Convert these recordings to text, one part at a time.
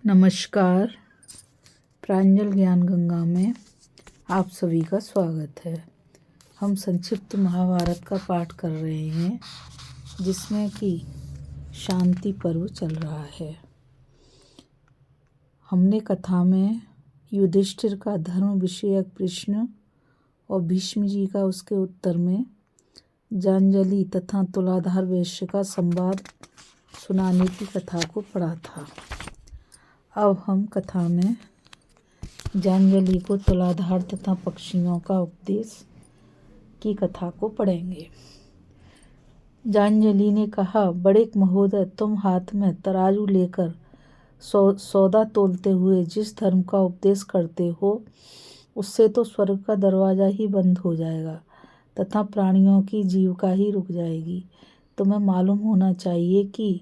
नमस्कार। प्रांजल ज्ञान गंगा में आप सभी का स्वागत है। हम संक्षिप्त महाभारत का पाठ कर रहे हैं, जिसमें कि शांति पर्व चल रहा है। हमने कथा में युधिष्ठिर का धर्म विषयक प्रश्न और भीष्म जी का उसके उत्तर में जांजलि तथा तुलाधार वैश्य का संवाद सुनाने की कथा को पढ़ा था। अब हम कथा में जांजलि को तुलाधार तथा पक्षियों का उपदेश की कथा को पढ़ेंगे। जांजलि ने कहा, बड़े महोदय, तुम हाथ में तराजू लेकर सौदा तोलते हुए जिस धर्म का उपदेश करते हो, उससे तो स्वर्ग का दरवाजा ही बंद हो जाएगा तथा प्राणियों की जीविका ही रुक जाएगी। तुम्हें मालूम होना चाहिए कि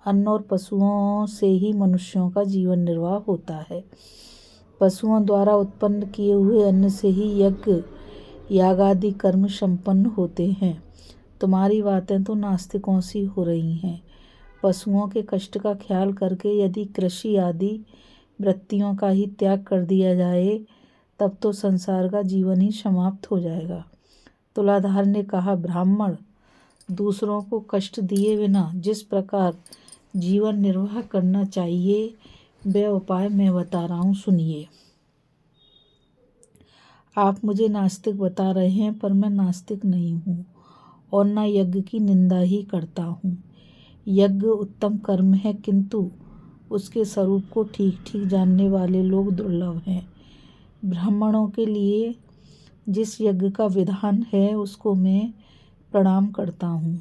अन्न और पशुओं से ही मनुष्यों का जीवन निर्वाह होता है। पशुओं द्वारा उत्पन्न किए हुए अन्न से ही यज्ञ यागादि कर्म संपन्न होते हैं। तुम्हारी बातें तो नास्तिकों सी हो रही हैं। पशुओं के कष्ट का ख्याल करके यदि कृषि आदि वृत्तियों का ही त्याग कर दिया जाए, तब तो संसार का जीवन ही समाप्त हो जाएगा। तुलाधार ने कहा, ब्राह्मण दूसरों को कष्ट दिए बिना जिस प्रकार जीवन निर्वाह करना चाहिए, वह उपाय मैं बता रहा हूँ, सुनिए। आप मुझे नास्तिक बता रहे हैं, पर मैं नास्तिक नहीं हूँ और न यज्ञ की निंदा ही करता हूँ। यज्ञ उत्तम कर्म है, किंतु उसके स्वरूप को ठीक ठीक जानने वाले लोग दुर्लभ हैं। ब्राह्मणों के लिए जिस यज्ञ का विधान है, उसको मैं प्रणाम करता हूँ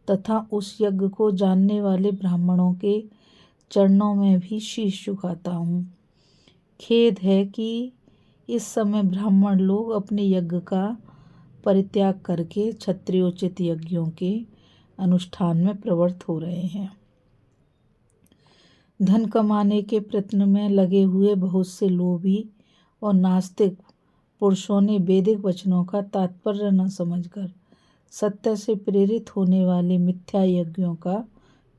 तथा उस यज्ञ को जानने वाले ब्राह्मणों के चरणों में भी शीश झुकाता हूँ। खेद है कि इस समय ब्राह्मण लोग अपने यज्ञ का परित्याग करके क्षत्रियोचित यज्ञों के अनुष्ठान में प्रवृत्त हो रहे हैं। धन कमाने के प्रयत्न में लगे हुए बहुत से लोभी और नास्तिक पुरुषों ने वैदिक वचनों का तात्पर्य न समझकर सत्य से प्रेरित होने वाले मिथ्या यज्ञों का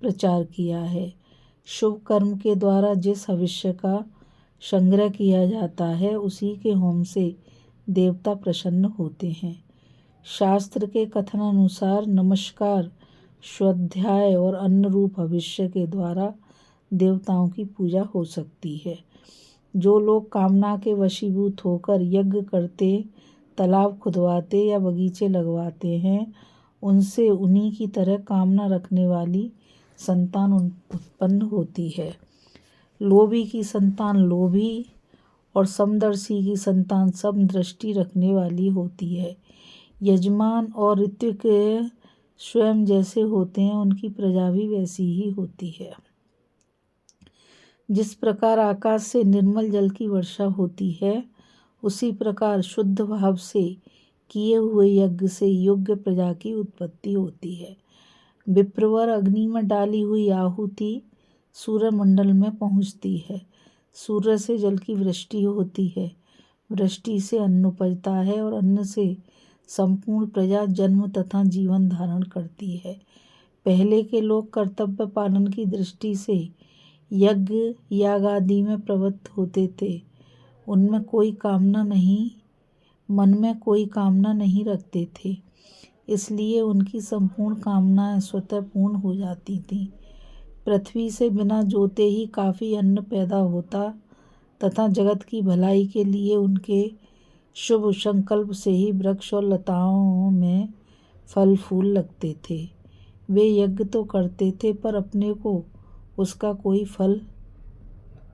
प्रचार किया है। शुभ कर्म के द्वारा जिस भविष्य का संग्रह किया जाता है, उसी के होम से देवता प्रसन्न होते हैं। शास्त्र के कथनानुसार नमस्कार, स्वाध्याय और अन्न रूप भविष्य के द्वारा देवताओं की पूजा हो सकती है। जो लोग कामना के वशीभूत होकर यज्ञ करते, तालाब खुदवाते या बगीचे लगवाते हैं, उनसे उन्हीं की तरह कामना रखने वाली संतान उत्पन्न होती है। लोभी की संतान लोभी और समदर्शी की संतान समदृष्टि रखने वाली होती है। यजमान और ऋत्विक स्वयं जैसे होते हैं, उनकी प्रजा भी वैसी ही होती है। जिस प्रकार आकाश से निर्मल जल की वर्षा होती है, उसी प्रकार शुद्ध भाव से किए हुए यज्ञ से योग्य प्रजा की उत्पत्ति होती है। विप्रवर अग्नि में डाली हुई आहुति सूर्यमंडल में पहुँचती है। सूर्य से जल की वृष्टि होती है, वृष्टि से अन्न उपजता है और अन्न से संपूर्ण प्रजा जन्म तथा जीवन धारण करती है। पहले के लोग कर्तव्य पालन की दृष्टि से यज्ञ याग आदि में प्रवृत्त होते थे। उनमें कोई कामना नहीं, मन में कोई कामना नहीं रखते थे, इसलिए उनकी संपूर्ण कामनाएं स्वतः पूर्ण हो जाती थीं। पृथ्वी से बिना जोते ही काफ़ी अन्न पैदा होता तथा जगत की भलाई के लिए उनके शुभ संकल्प से ही वृक्ष और लताओं में फल फूल लगते थे। वे यज्ञ तो करते थे, पर अपने को उसका कोई फल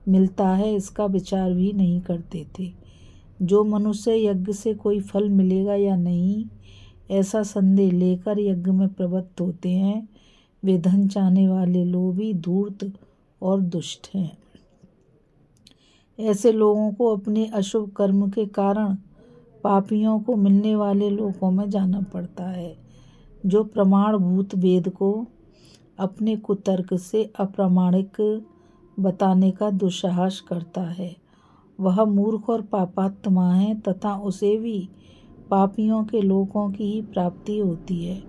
मिलता है इसका विचार भी नहीं करते थे। जो मनुष्य यज्ञ से कोई फल मिलेगा या नहीं, ऐसा संदेह लेकर यज्ञ में प्रवृत्त होते हैं, वे धन चाहने वाले लोभी, धूर्त और दुष्ट हैं। ऐसे लोगों को अपने अशुभ कर्म के कारण पापियों को मिलने वाले लोकों में जाना पड़ता है। जो प्रमाणभूत वेद को अपने कुतर्क से अप्रामाणिक बताने का दुस्साहस करता है, वह मूर्ख और पापात्मा है तथा उसे भी पापियों के लोकों की ही प्राप्ति होती है।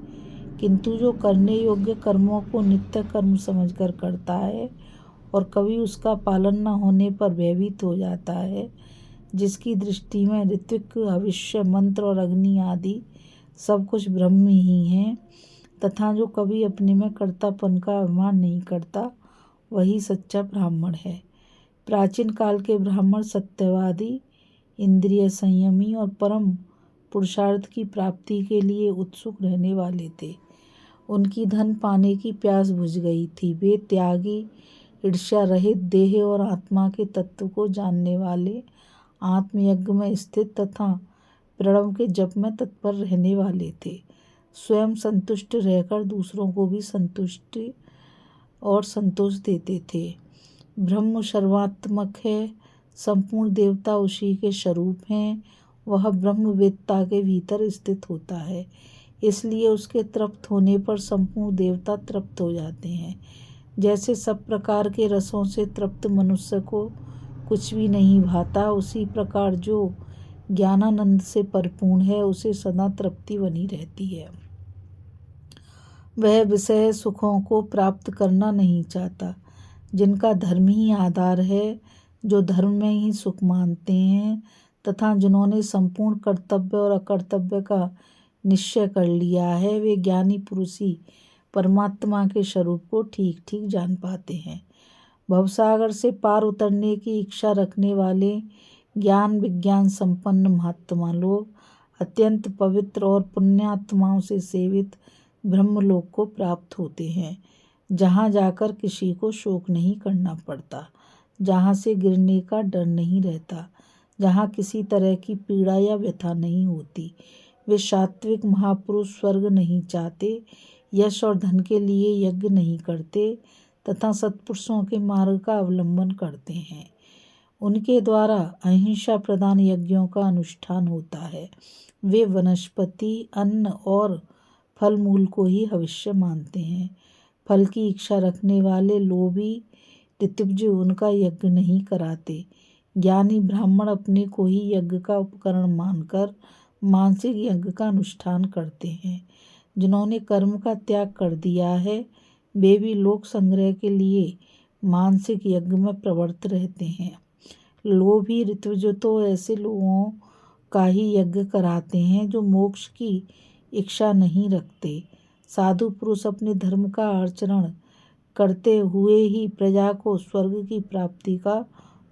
किंतु जो करने योग्य कर्मों को नित्य कर्म समझकर करता है और कभी उसका पालन न होने पर भयभीत हो जाता है, जिसकी दृष्टि में ऋत्विक, हविष्य, मंत्र और अग्नि आदि सब कुछ ब्रह्म ही हैं, तथा जो कभी अपने में कर्तापन का अभिमान नहीं करता, वही सच्चा ब्राह्मण है। प्राचीन काल के ब्राह्मण सत्यवादी, इंद्रिय संयमी और परम पुरुषार्थ की प्राप्ति के लिए उत्सुक रहने वाले थे। उनकी धन पाने की प्यास बुझ गई थी। वे त्यागी, ईर्ष्या रहित, देह और आत्मा के तत्व को जानने वाले, आत्मयज्ञ में स्थित तथा प्रणव के जप में तत्पर रहने वाले थे। स्वयं संतुष्ट रहकर दूसरों को भी संतुष्टि और संतोष देते थे। ब्रह्म सर्वात्मक है, संपूर्ण देवता उसी के स्वरूप हैं। वह ब्रह्मवेत्ता के भीतर स्थित होता है, इसलिए उसके तृप्त होने पर संपूर्ण देवता तृप्त हो जाते हैं। जैसे सब प्रकार के रसों से तृप्त मनुष्य को कुछ भी नहीं भाता, उसी प्रकार जो ज्ञानानंद से परिपूर्ण है, उसे सदा तृप्ति बनी रहती है। वह विषय सुखों को प्राप्त करना नहीं चाहता। जिनका धर्म ही आधार है, जो धर्म में ही सुख मानते हैं तथा जिन्होंने संपूर्ण कर्तव्य और अकर्तव्य का निश्चय कर लिया है, वे ज्ञानी पुरुष ही परमात्मा के स्वरूप को ठीक ठीक जान पाते हैं। भवसागर से पार उतरने की इच्छा रखने वाले ज्ञान विज्ञान संपन्न महात्मा लोग अत्यंत पवित्र और पुण्यात्माओं से सेवित ब्रह्मलोक को प्राप्त होते हैं, जहाँ जाकर किसी को शोक नहीं करना पड़ता, जहाँ से गिरने का डर नहीं रहता, जहाँ किसी तरह की पीड़ा या व्यथा नहीं होती। वे सात्विक महापुरुष स्वर्ग नहीं चाहते, यश और धन के लिए यज्ञ नहीं करते तथा सत्पुरुषों के मार्ग का अवलंबन करते हैं। उनके द्वारा अहिंसा प्रदान यज्ञों का अनुष्ठान होता है। वे वनस्पति, अन्न और फल मूल को ही हविष्य मानते हैं। फल की इच्छा रखने वाले लोभी ऋत्विज उनका यज्ञ नहीं कराते। ज्ञानी ब्राह्मण अपने को ही यज्ञ का उपकरण मानकर मानसिक यज्ञ का अनुष्ठान करते हैं। जिन्होंने कर्म का त्याग कर दिया है, वे भी लोक संग्रह के लिए मानसिक यज्ञ में प्रवृत्त रहते हैं। लोभी ऋत्विज तो ऐसे लोगों का ही यज्ञ कराते हैं जो मोक्ष की इच्छा नहीं रखते। साधु पुरुष अपने धर्म का आचरण करते हुए ही प्रजा को स्वर्ग की प्राप्ति का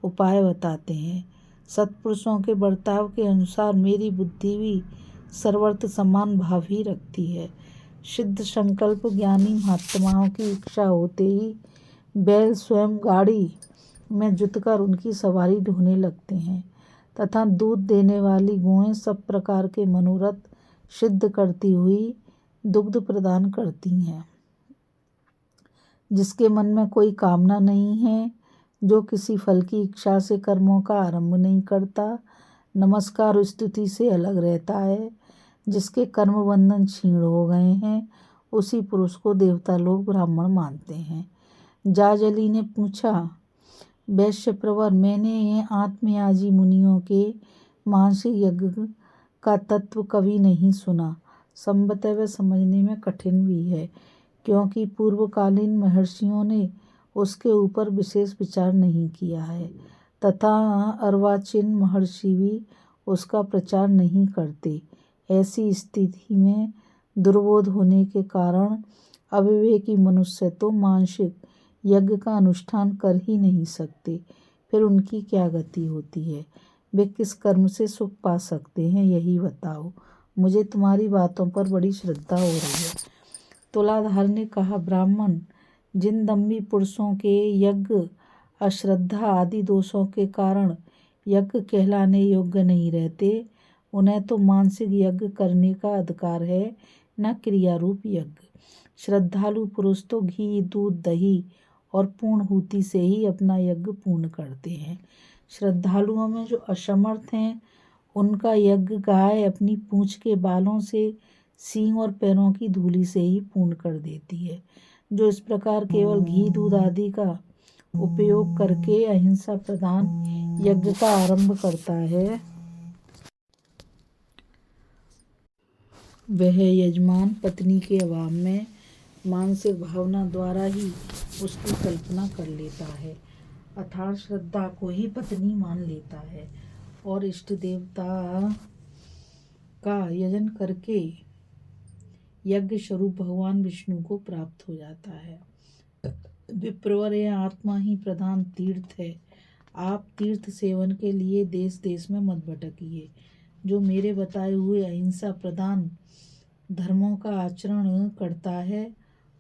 उपाय बताते हैं। सत्पुरुषों के बर्ताव के अनुसार मेरी बुद्धि भी सर्वत्र समान भाव ही रखती है। सिद्ध संकल्प ज्ञानी महात्माओं की इच्छा होते ही बैल स्वयं गाड़ी में जुतकर उनकी सवारी ढोने लगते हैं तथा दूध देने वाली गौएं सब प्रकार के मनोरथ सिद्ध करती हुई दुग्ध प्रदान करती हैं। जिसके मन में कोई कामना नहीं है, जो किसी फल की इच्छा से कर्मों का आरंभ नहीं करता, नमस्कार स्तुति से अलग रहता है, जिसके कर्म बंधन क्षीण हो गए हैं, उसी पुरुष को देवता लोग ब्राह्मण मानते हैं। जाजली ने पूछा, वैश्य प्रवर, मैंने आत्मयाजी मुनियों के मानसिक यज्ञ का तत्व कभी नहीं सुना। संभवतः वह समझने में कठिन भी है, क्योंकि पूर्वकालीन महर्षियों ने उसके ऊपर विशेष विचार नहीं किया है तथा अर्वाचीन महर्षि भी उसका प्रचार नहीं करते। ऐसी स्थिति में दुर्बोध होने के कारण अविवेकी मनुष्य तो मानसिक यज्ञ का अनुष्ठान कर ही नहीं सकते। फिर उनकी क्या गति होती है? वे किस कर्म से सुख पा सकते हैं, यही बताओ। मुझे तुम्हारी बातों पर बड़ी श्रद्धा हो रही है। तुलाधार ने कहा, ब्राह्मण जिन दम्भी पुरुषों के यज्ञ अश्रद्धा आदि दोषों के कारण यज्ञ कहलाने योग्य नहीं रहते, उन्हें तो मानसिक यज्ञ करने का अधिकार है, न क्रिया रूप यज्ञ। श्रद्धालु पुरुष तो घी, दूध, दही और पूर्णाहुति से ही अपना यज्ञ पूर्ण करते हैं। श्रद्धालुओं में जो असमर्थ हैं, उनका यज्ञ गाय अपनी पूंछ के बालों से, सींग और पैरों की धूली से ही पूर्ण कर देती है। जो इस प्रकार केवल घी, दूध आदि का उपयोग करके अहिंसा प्रधान यज्ञ का आरंभ करता है, वह यजमान पत्नी के अभाव में मानसिक भावना द्वारा ही उसकी कल्पना कर लेता है, अर्थात श्रद्धा को ही पत्नी मान लेता है और इष्ट देवता का यजन करके यज्ञ स्वरूप भगवान विष्णु को प्राप्त हो जाता है। विप्रवर, यह आत्मा ही प्रधान तीर्थ है। आप तीर्थ सेवन के लिए देश देश में मत भटकिए। जो मेरे बताए हुए अहिंसा प्रधान धर्मों का आचरण करता है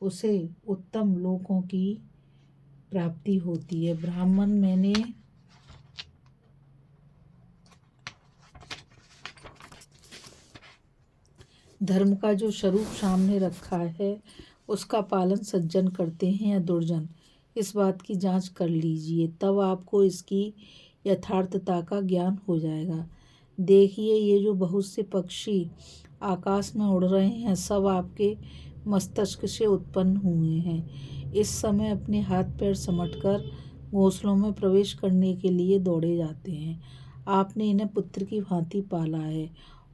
उसे उत्तम लोकों की प्राप्ति होती है। ब्राह्मण, मैंने धर्म का जो स्वरूप सामने रखा है उसका पालन सज्जन करते हैं या दुर्जन, इस बात की जांच कर लीजिए, तब आपको इसकी यथार्थता का ज्ञान हो जाएगा। देखिए, ये जो बहुत से पक्षी आकाश में उड़ रहे हैं सब आपके मस्तिष्क से उत्पन्न हुए हैं। इस समय अपने हाथ पैर समटकर घोंसलों में प्रवेश करने के लिए दौड़े जाते हैं। आपने इन्हें पुत्र की भांति पाला है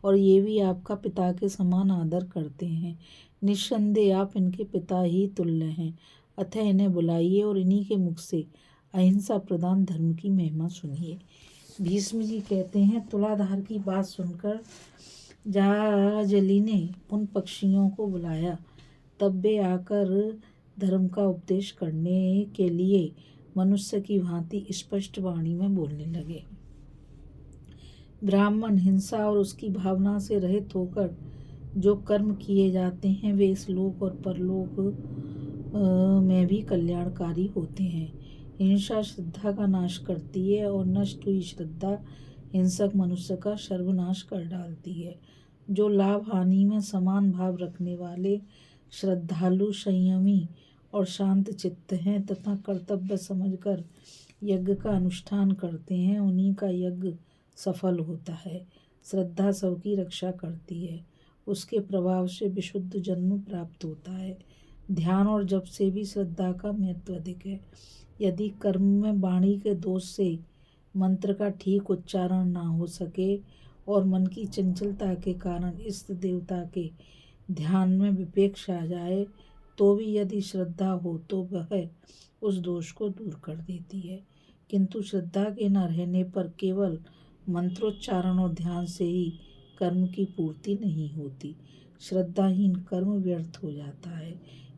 और ये भी आपका पिता के समान आदर करते हैं। निस्संदेह आप इनके पिता ही तुल्य हैं। अतः इन्हें बुलाइए और इन्हीं के मुख से अहिंसा प्रधान धर्म की महिमा सुनिए। भीष्म जी कहते हैं, तुलाधार की बात सुनकर जहाजली ने उन पक्षियों को बुलाया। तब वे आकर धर्म का उपदेश करने के लिए मनुष्य की भांति स्पष्ट वाणी में बोलने लगे। ब्राह्मण, हिंसा और उसकी भावना से रहित होकर जो कर्म किए जाते हैं वे इस लोक और परलोक में भी कल्याणकारी होते हैं। हिंसा श्रद्धा का नाश करती है और नष्ट हुई श्रद्धा हिंसक मनुष्य का सर्वनाश कर डालती है। जो लाभ हानि में समान भाव रखने वाले श्रद्धालु, संयमी और शांत चित्त हैं तथा कर्तव्य समझकर यज्ञ का अनुष्ठान करते हैं, उन्हीं का यज्ञ सफल होता है। श्रद्धा सबकी रक्षा करती है, उसके प्रभाव से विशुद्ध जन्म प्राप्त होता है। ध्यान और जप से भी श्रद्धा का महत्व अधिक है। यदि कर्म में वाणी के दोष से मंत्र का ठीक उच्चारण ना हो सके और मन की चंचलता के कारण इष्ट देवता के ध्यान में विपेक्ष आ जाए तो भी यदि श्रद्धा हो तो वह उस दोष को दूर कर देती है। किंतु श्रद्धा के न रहने पर केवल मंत्रोच्चारण और ध्यान से ही कर्म की पूर्ति नहीं होती। श्रद्धाहीन कर्म व्यर्थ हो जाता है।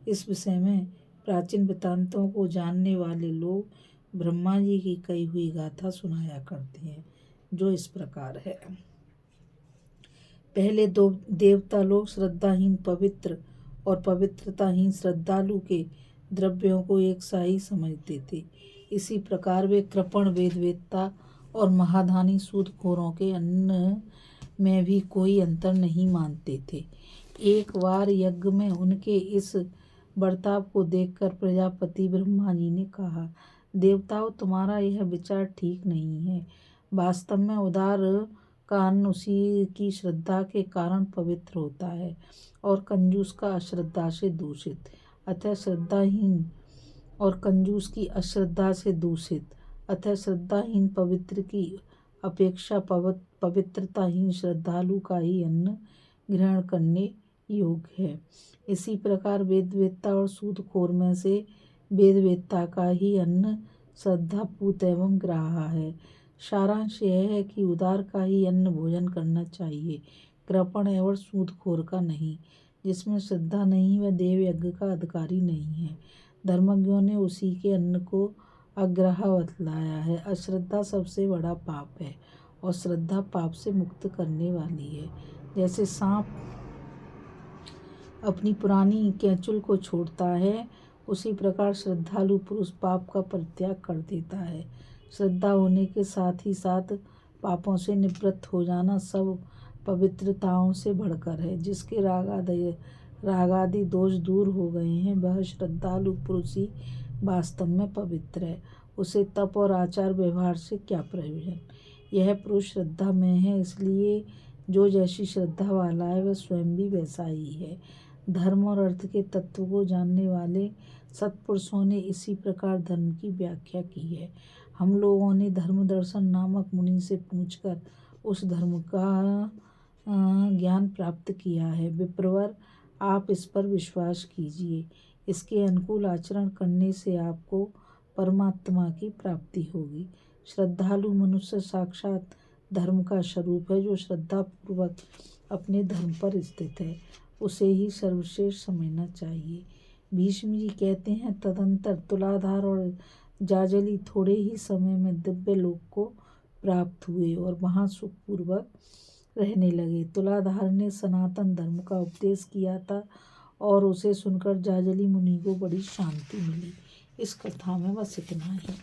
इस विषय में प्राचीन वृत्तांतों को जानने वाले लोग ब्रह्मा जी की कही हुई गाथा सुनाया करते हैं, जो इस प्रकार है। पहले दो देवता लोग श्रद्धाहीन पवित्र और पवित्रताहीन श्रद्धालु के द्रव्यों को एक सा ही समझते थे। इसी प्रकार वे कृपण वेदवेत्ता और महादानी सूदखोरों के अन्न में भी कोई अंतर नहीं मानते थे। एक बार यज्ञ में उनके इस बर्ताव को देखकर प्रजापति ब्रह्मा जी ने कहा, देवताओं, तुम्हारा यह विचार ठीक नहीं है। वास्तव में उदार का अन्न उसी की श्रद्धा के कारण पवित्र होता है और कंजूस का अश्रद्धा से दूषित। अतः श्रद्धाहीन और कंजूस की अश्रद्धा से दूषित, अतः श्रद्धाहीन पवित्र की अपेक्षा पवित्रताहीन श्रद्धालु का ही अन्न ग्रहण करने योग्य है। इसी प्रकार वेदवेत्ता और सूदखोर में से वेदवेत्ता का ही अन्न श्रद्धापूत एवं ग्राह्य है। सारांश यह है कि उदार का ही अन्न भोजन करना चाहिए, कृपण एवं सूदखोर का नहीं। जिसमें श्रद्धा नहीं वह देव यज्ञ का अधिकारी नहीं है। धर्मज्ञों ने उसी के अन्न को अग्राह्य बतलाया है। अश्रद्धा सबसे बड़ा पाप है और श्रद्धा पाप से मुक्त करने वाली है। जैसे सांप अपनी पुरानी केंचुल को छोड़ता है, उसी प्रकार श्रद्धालु पुरुष पाप का परित्याग कर देता है। श्रद्धा होने के साथ ही साथ पापों से निवृत्त हो जाना सब पवित्रताओं से बढ़कर है। जिसके रागादि दोष दूर हो गए हैं वह श्रद्धालु पुरुष ही वास्तव में पवित्र है। उसे तप और आचार व्यवहार से क्या प्रयोजन। यह पुरुष श्रद्धा में है, इसलिए जो जैसी श्रद्धा वाला है वह स्वयं भी वैसा ही है। धर्म और अर्थ के तत्व को जानने वाले सत्पुरुषों ने इसी प्रकार धर्म की व्याख्या की है। हम लोगों ने धर्म दर्शन नामक मुनि से पूछकर उस धर्म का ज्ञान प्राप्त किया है। विप्रवर, आप इस पर विश्वास कीजिए। इसके अनुकूल आचरण करने से आपको परमात्मा की प्राप्ति होगी। श्रद्धालु मनुष्य साक्षात धर्म का स्वरूप है। जो श्रद्धापूर्वक अपने धर्म पर स्थित है उसे ही सर्वश्रेष्ठ समझना चाहिए। भीष्म जी कहते हैं, तदंतर तुलाधार और जाजली थोड़े ही समय में दिव्य लोक को प्राप्त हुए और वहाँ सुखपूर्वक रहने लगे। तुलाधार ने सनातन धर्म का उपदेश किया था और उसे सुनकर जाजली मुनि को बड़ी शांति मिली। इस कथा में बस इतना ही।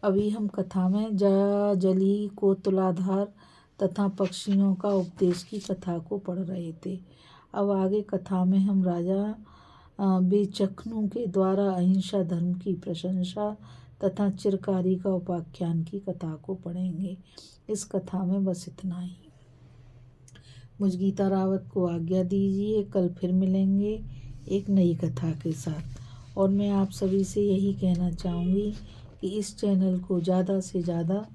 अभी हम कथा में जाजली को तुलाधार तथा पक्षियों का उपदेश की कथा को पढ़ रहे थे। अब आगे कथा में हम राजा बेचखनु के द्वारा अहिंसा धर्म की प्रशंसा तथा चिरकारी का उपाख्यान की कथा को पढ़ेंगे। इस कथा में बस इतना ही। मुझ गीता रावत को आज्ञा दीजिए। कल फिर मिलेंगे एक नई कथा के साथ। और मैं आप सभी से यही कहना चाहूँगी कि इस चैनल को ज़्यादा से ज़्यादा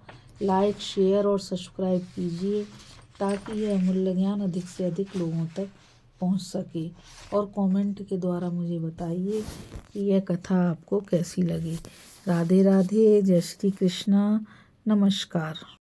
लाइक, शेयर और सब्सक्राइब कीजिए ताकि यह अमूल्य ज्ञान अधिक से अधिक लोगों तक पहुंच सके। और कमेंट के द्वारा मुझे बताइए कि यह कथा आपको कैसी लगी। राधे राधे। जय श्री कृष्णा। नमस्कार।